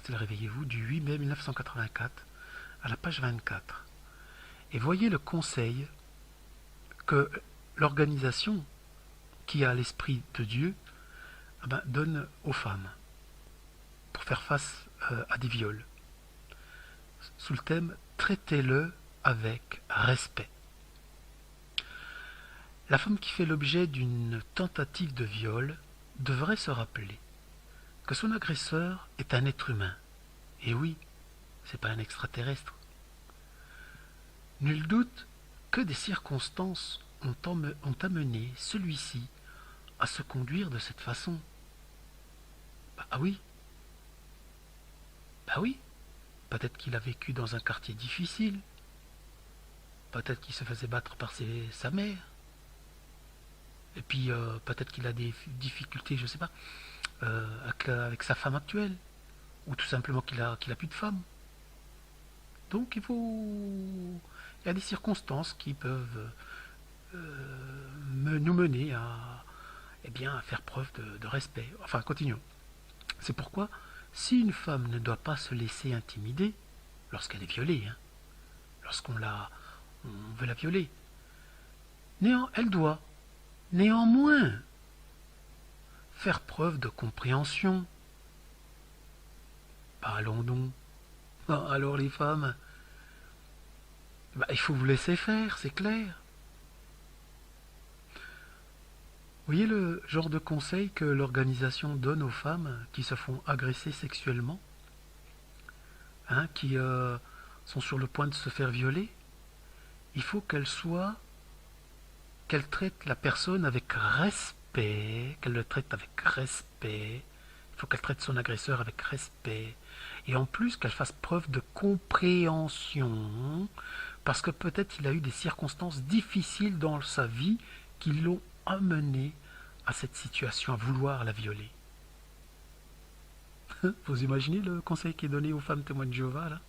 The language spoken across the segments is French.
c'est le Réveillez-vous du 8 mai 1984, à la page 24. Et voyez le conseil que l'organisation qui a l'esprit de Dieu donne aux femmes pour faire face à des viols. Sous le thème « Traitez-le avec respect ». La femme qui fait l'objet d'une tentative de viol devrait se rappeler que son agresseur est un être humain. Et oui, c'est pas un extraterrestre. Nul doute que des circonstances ont amené celui-ci à se conduire de cette façon. Bah oui. Bah oui. Peut-être qu'il a vécu dans un quartier difficile. Peut-être qu'il se faisait battre par sa mère. Et puis peut-être qu'il a des difficultés, je sais pas, avec sa femme actuelle. Ou tout simplement qu'il a plus de femme. Donc il y a des circonstances qui peuvent nous mener à faire preuve de respect. Enfin, continuons. C'est pourquoi, si une femme ne doit pas se laisser intimider lorsqu'elle est violée, lorsqu'on veut la violer, elle doit néanmoins faire preuve de compréhension. Allons donc. Alors les femmes, il faut vous laisser faire, c'est clair. Vous voyez le genre de conseil que l'organisation donne aux femmes qui se font agresser sexuellement, qui sont sur le point de se faire violer. Il faut qu'elle traite la personne avec respect, qu'elle le traite avec respect. Il faut qu'elle traite son agresseur avec respect. Et en plus qu'elle fasse preuve de compréhension, parce que peut-être il a eu des circonstances difficiles dans sa vie qui l'ont amené à cette situation, à vouloir la violer. Vous imaginez le conseil qui est donné aux femmes témoins de Jéhovah là?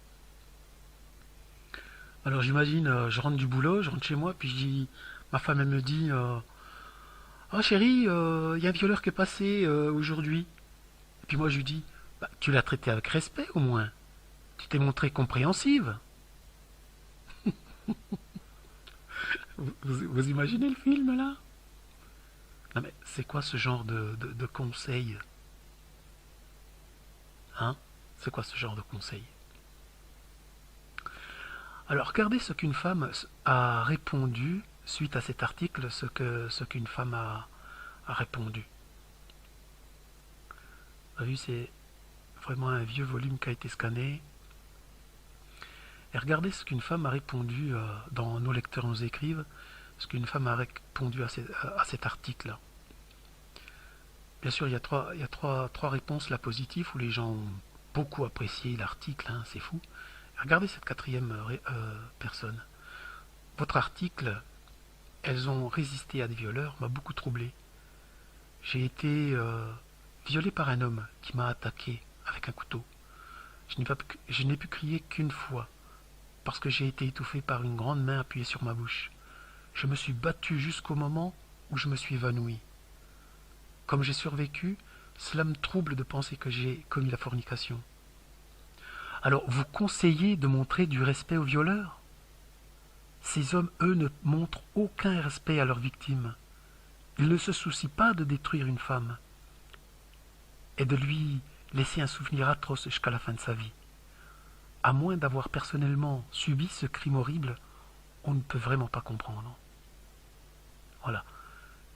Alors j'imagine, je rentre du boulot, je rentre chez moi, puis ma femme elle me dit oh chérie, y a un violeur qui est passé aujourd'hui. Et puis moi je lui dis tu l'as traité avec respect au moins. Tu t'es montrée compréhensive. Vous imaginez le film là? Non mais c'est quoi ce genre de conseil? C'est quoi ce genre de conseil? Alors regardez ce qu'une femme a répondu suite à cet article, ce qu'une femme a répondu. Vous avez vu, c'est vraiment un vieux volume qui a été scanné. Et regardez ce qu'une femme a répondu dans Nos lecteurs nous écrivent, ce qu'une femme a répondu à cet article. Bien sûr, il y a trois réponses là positives où les gens ont beaucoup apprécié l'article, c'est fou. Regardez cette quatrième personne. Votre article, elles ont résisté à des violeurs, m'a beaucoup troublé. J'ai été violée par un homme qui m'a attaqué avec un couteau. Je n'ai pu crier qu'une fois, parce que j'ai été étouffé par une grande main appuyée sur ma bouche. Je me suis battu jusqu'au moment où je me suis évanoui. Comme j'ai survécu, cela me trouble de penser que j'ai commis la fornication. Alors, vous conseillez de montrer du respect aux violeurs? Ces hommes, eux, ne montrent aucun respect à leurs victimes. Ils ne se soucient pas de détruire une femme et de lui laisser un souvenir atroce jusqu'à la fin de sa vie. À moins d'avoir personnellement subi ce crime horrible, on ne peut vraiment pas comprendre. Voilà.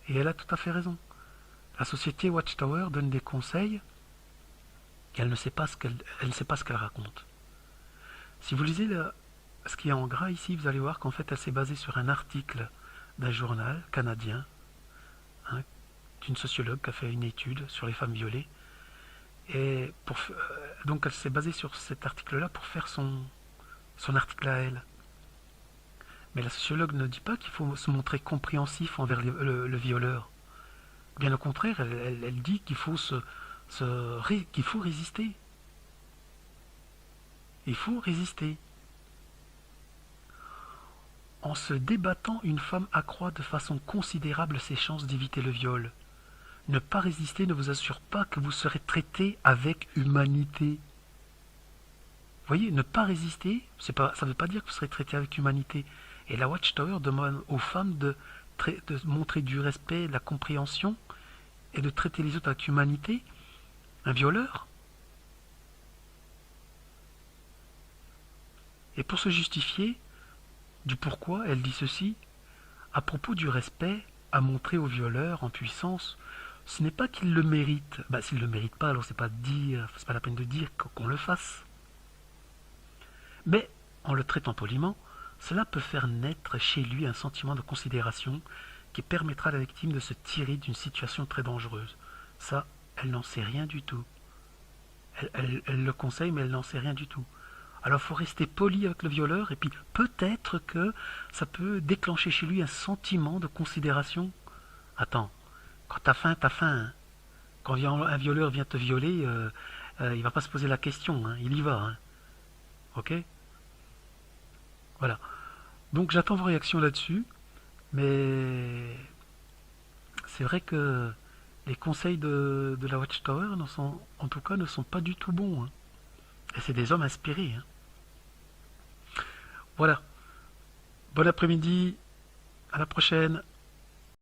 Et elle a tout à fait raison. La société Watchtower donne des conseils et elle ne sait pas ce qu'elle raconte. Si vous lisez ce qui est en gras ici, vous allez voir qu'en fait elle s'est basée sur un article d'un journal canadien, d'une sociologue qui a fait une étude sur les femmes violées. Et donc elle s'est basée sur cet article-là pour faire son article à elle. Mais la sociologue ne dit pas qu'il faut se montrer compréhensif envers le violeur. Bien au contraire, elle dit qu'il faut qu'il faut résister. Il faut résister. En se débattant, une femme accroît de façon considérable ses chances d'éviter le viol. Ne pas résister ne vous assure pas que vous serez traité avec humanité. voyez, ne pas résister, ça ne veut pas dire que vous serez traité avec humanité. Et la Watchtower demande aux femmes de montrer du respect, de la compréhension et de traiter les autres avec humanité. Un violeur. Et pour se justifier du pourquoi, elle dit ceci. À propos du respect à montrer au violeur en puissance, ce n'est pas qu'il le mérite. Bah, s'il ne le mérite pas, alors c'est pas la peine de dire qu'on le fasse. Mais, en le traitant poliment, cela peut faire naître chez lui un sentiment de considération qui permettra à la victime de se tirer d'une situation très dangereuse. Ça, elle n'en sait rien du tout. Elle le conseille, mais elle n'en sait rien du tout. Alors il faut rester poli avec le violeur, et puis peut-être que ça peut déclencher chez lui un sentiment de considération. Attends, quand t'as faim, t'as faim. Hein. Quand un violeur vient te violer, il va pas se poser la question, hein, il y va. Hein. Ok. Voilà. Donc j'attends vos réactions là-dessus, mais c'est vrai que les conseils de la Watchtower, en tout cas, ne sont pas du tout bons. Hein. Et c'est des hommes inspirés. Hein. Voilà. Bon après-midi. À la prochaine.